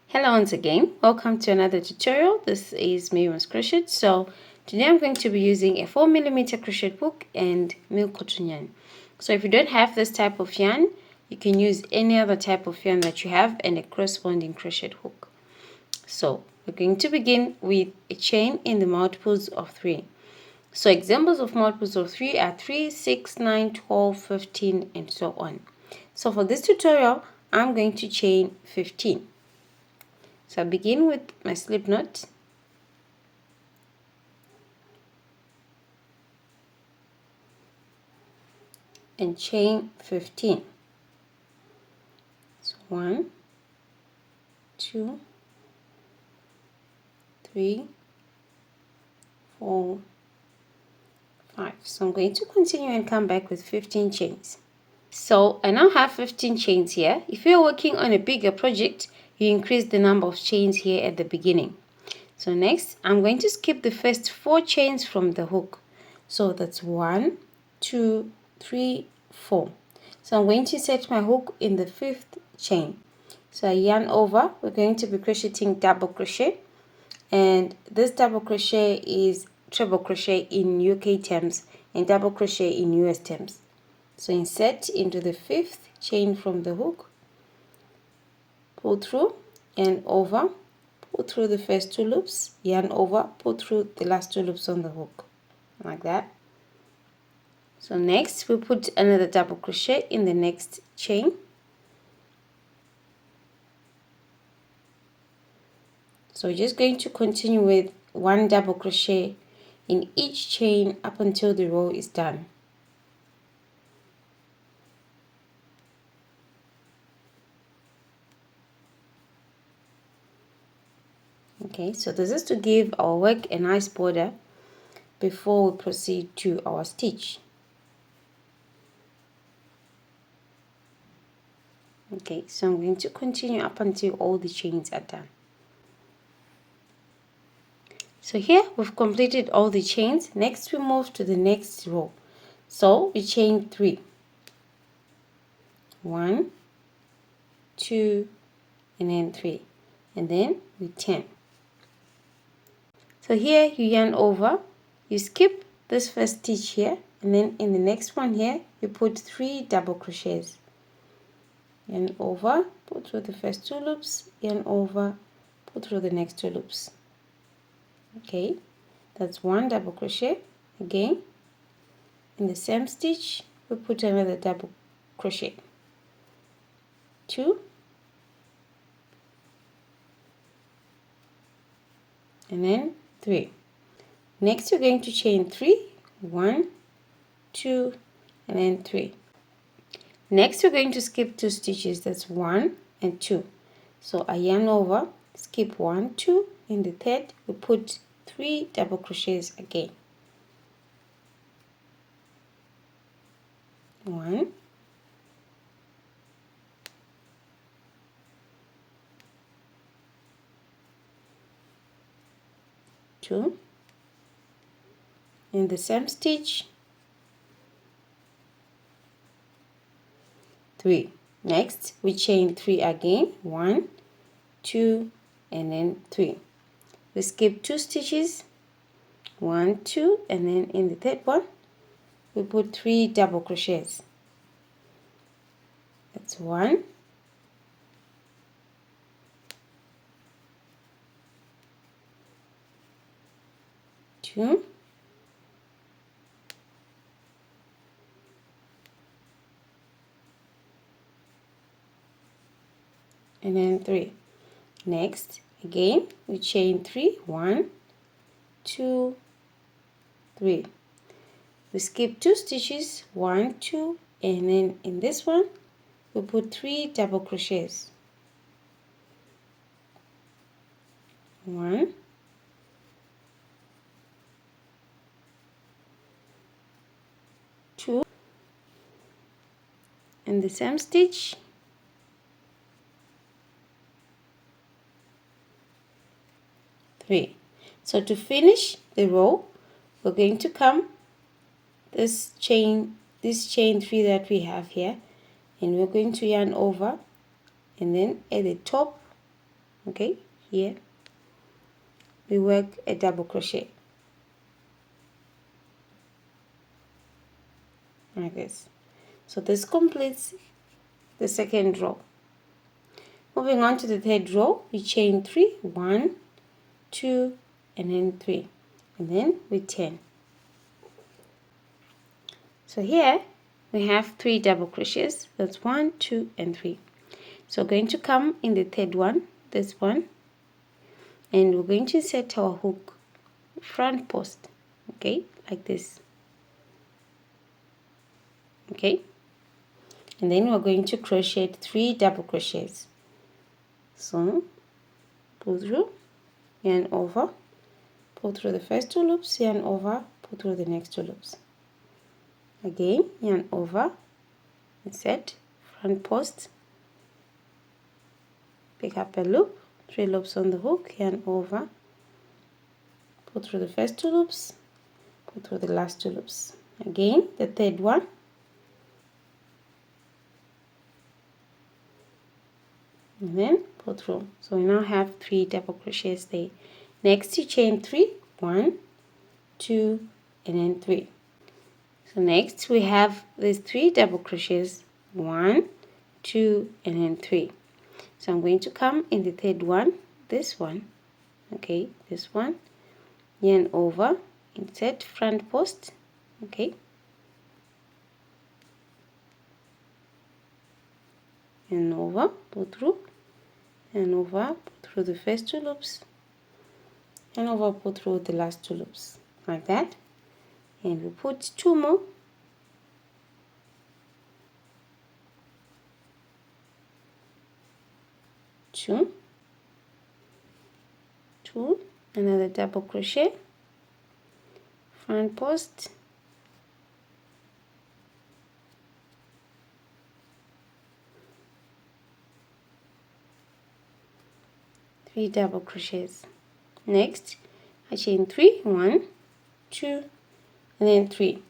Hello once again, welcome to another tutorial. This is Miriam's Crochet. So today I'm going to be using a 4mm crochet hook and milk cotton yarn. So if you don't have this type of yarn, you can use any other type of yarn that you have and a corresponding crochet hook. So we're going to begin with a chain in the multiples of 3. So examples of multiples of 3 are 3, 6, 9, 12, 15 and so on. So for this tutorial, I'm going to chain 15. So I begin with my slip knot and chain 15. So 1, 2, 3, 4, 5. So I'm going to continue and come back with 15 chains. So I now have 15 chains here. If you're working on a bigger project, you increase the number of chains here at the beginning. So next, I'm going to skip the first 4 chains from the hook. So that's 1, 2, 3, 4. So I'm going to set my hook in the 5th chain. So I yarn over. We're going to be crocheting double crochet, and this double crochet is treble crochet in UK terms and double crochet in US terms. So insert into the 5th chain from the hook, pull through and over, pull through the first 2 loops, yarn over, pull through the last 2 loops on the hook, like that. So next we put another double crochet in the next chain. So we're just going to continue with 1 double crochet in each chain up until the row is done. Okay, so this is to give our work a nice border before we proceed to our stitch. Okay, so I'm going to continue up until all the chains are done. So here we've completed all the chains. Next we move to the next row. So we chain 3. 1, 2, and then 3. And then we turn. So here you yarn over, you skip this first stitch here, and then in the next one here, you put 3 double crochets. Yarn over, pull through the first 2 loops, yarn over, pull through the next 2 loops. Okay, that's 1 double crochet. Again, in the same stitch, we put another double crochet. 2, and then 3. Next, you're going to chain 3, 1, 2, and then 3. Next, we're going to skip 2 stitches. That's 1 and 2. So I yarn over, skip 1, 2. In the third, we put 3 double crochets again. 1, 2. In the same stitch, 3. Next, we chain 3 again. 1, 2, and then 3. We skip 2 stitches. 1, 2, and then in the third one, we put 3 double crochets. That's 1, 2, and then 3. Next, again, we chain 3. 1, 2, 3. We skip 2 stitches. 1, 2, and then in this one, we put 3 double crochets. 1, 2, in the same stitch, 3. So to finish the row, we're going to come this chain 3 that we have here, and we're going to yarn over, and then at the top Okay, here we work a double crochet like this. So this completes the second row. Moving on to the third row, we chain 3, 1, 2, and then 3, and then we turn. So here we have 3 double crochets. That's 1, 2, and 3. So we're going to come in the third one, this one, and we're going to set our hook front post, okay, like this. Okay, and then we're going to crochet 3 double crochets. So pull through, yarn over, pull through the first 2 loops, yarn over, pull through the next 2 loops. Again, yarn over, insert front post, pick up a loop, 3 loops on the hook, yarn over, pull through the first 2 loops, pull through the last 2 loops. Again, the third one, and then pull through. So we now have 3 double crochets there. Next, you chain 3, 1, 2, and then 3. So next we have these 3 double crochets, 1, 2, and then 3. So I'm going to come in the third one, this one, okay, this one, yarn over, insert front post, okay, and over, pull through, and over, pull through the first 2 loops, and over, pull through the last 2 loops, like that. And we put 2 more, two, another double crochet, front post, three double crochets. Next, I chain 3, 1, 2, and then 3.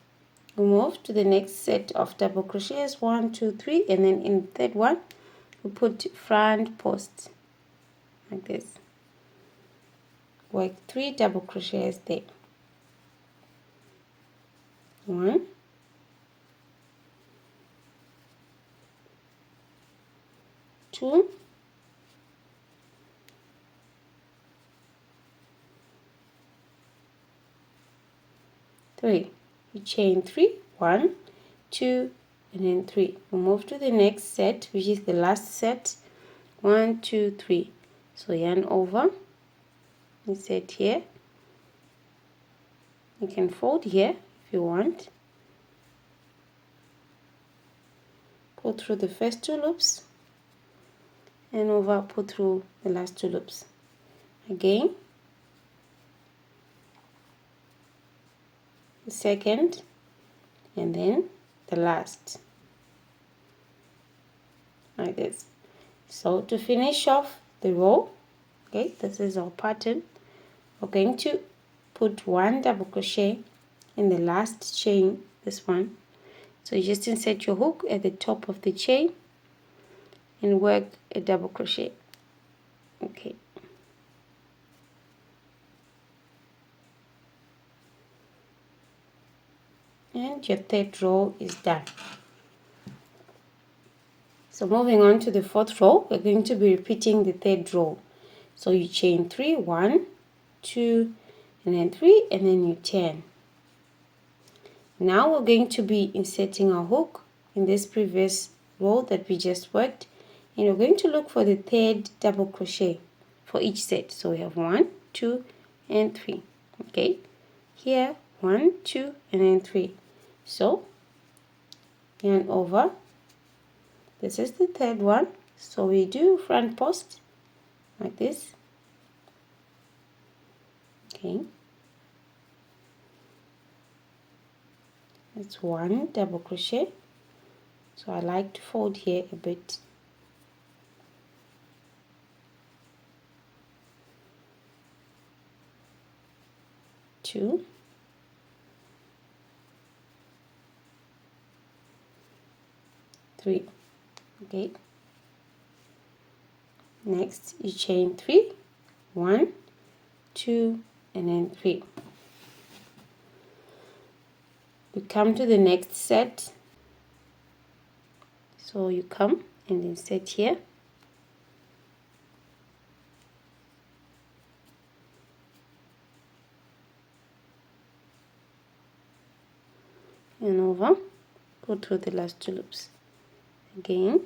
We move to the next set of double crochets, 1, 2, 3, and then in the third one we put front post like this. Work 3 double crochets there. 1, 2, 3. You chain 3, 1, 2, and then 3. We move to the next set, which is the last set, 1, 2, 3. So yarn over, insert here. You can fold here if you want. Pull through the first 2 loops, and over, pull through the last 2 loops. Again, the second, and then the last, like this. So to finish off the row, okay, this is our pattern, we're going to put 1 double crochet in the last chain, this one. So you just insert your hook at the top of the chain and work a double crochet, okay. And your third row is done. So moving on to the fourth row, we're going to be repeating the third row. So you chain 3, 1, 2, and then 3, and then you turn. Now we're going to be inserting our hook in this previous row that we just worked, and we're going to look for the third double crochet for each set. So we have 1, 2, and 3. Okay, here 1, 2, and then 3. So yarn over, this is the third one, so we do front post like this, okay, that's 1 double crochet. So I like to fold here a bit, 2, 3, okay, Next you chain 3, 1, 2, and then 3. You come to the next set, so you come and then set here, and over, go through the last 2 loops again,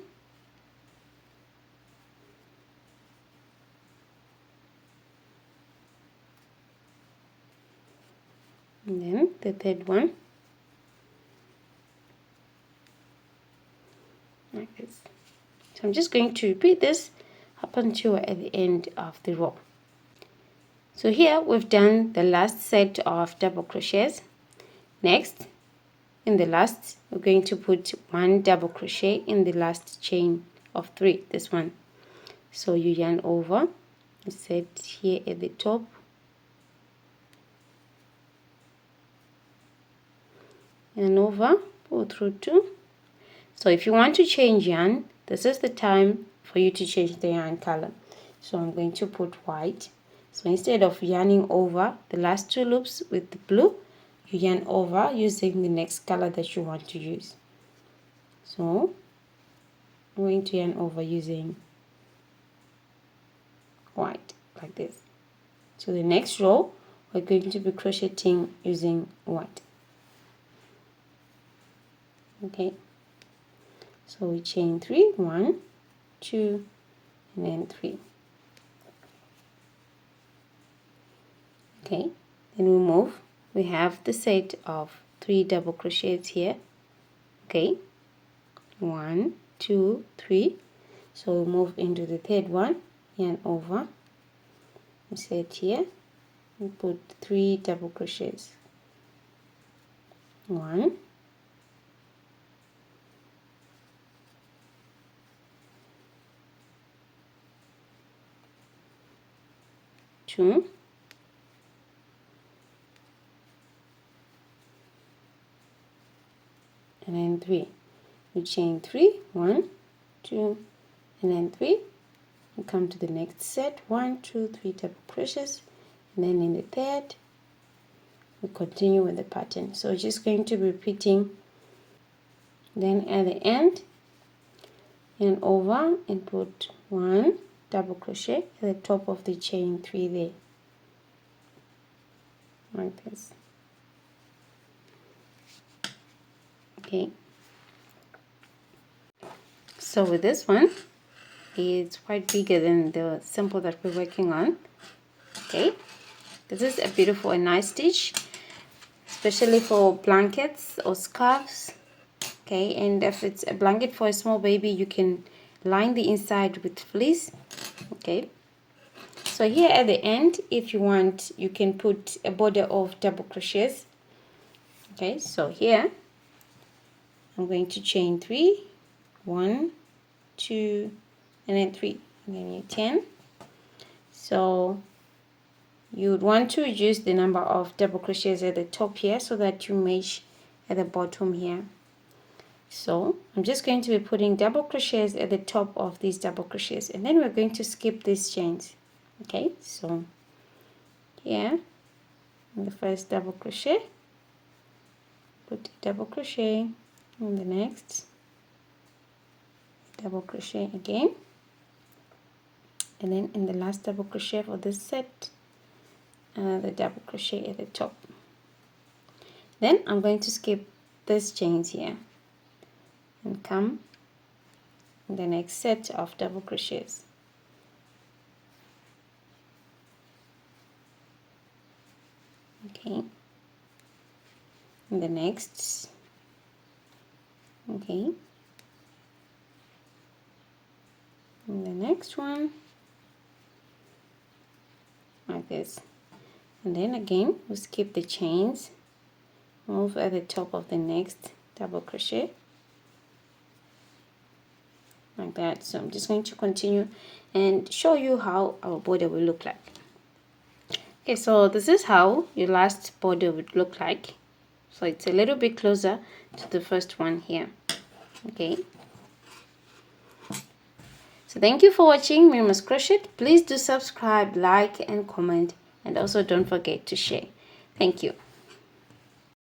and then the third one like this. So I'm just going to repeat this up until at the end of the row. So here we've done the last set of double crochets. Next, in the last, we're going to put 1 double crochet in the last chain of 3, this one. So you yarn over, you set here at the top, and over, pull through 2. So if you want to change yarn, this is the time for you to change the yarn color. So I'm going to put white. So instead of yarning over the last 2 loops with the blue, you yarn over using the next color that you want to use. So I'm going to yarn over using white like this. So the next row we're going to be crocheting using white. Okay, so we chain 3, 1, 2, and then 3. Okay, then we move. We have the set of 3 double crochets here. Okay, 1, 2, 3. So we move into the third one, yarn over, we set here, we put 3 double crochets. 1, 2, and then 3. We chain 3, 1, 2, and then 3. We come to the next set, 1, 2, 3 double crochets, and then in the third we continue with the pattern. So just going to be repeating. Then at the end, and over, and put 1 double crochet at the top of the chain 3 there, like this. Okay, so with this one, it's quite bigger than the sample that we're working on. Okay, this is a beautiful and nice stitch, especially for blankets or scarves. Okay, and if it's a blanket for a small baby, you can line the inside with fleece. Okay, so here at the end, if you want, you can put a border of double crochets. Okay, so here I'm going to chain 3, 1, 2, and then 3, and then you 10. So you would want to reduce the number of double crochets at the top here so that you match at the bottom here. So I'm just going to be putting double crochets at the top of these double crochets, and then we're going to skip these chains. Okay, so here in the first double crochet, put a double crochet, in the next double crochet again, and then in the last double crochet for this set, the double crochet at the top. Then I'm going to skip these chains here and come in the next set of double crochets. Okay, in the next, okay, in the next one, like this, and then again we skip the chains, move at the top of the next double crochet, like that. So I'm just going to continue and show you how our border will look like. Okay, so this is how your last border would look like. So it's a little bit closer to the first one here. Okay, So thank you for watching Miriam's Crochet. Please do subscribe, like and comment, and also don't forget to share. Thank you.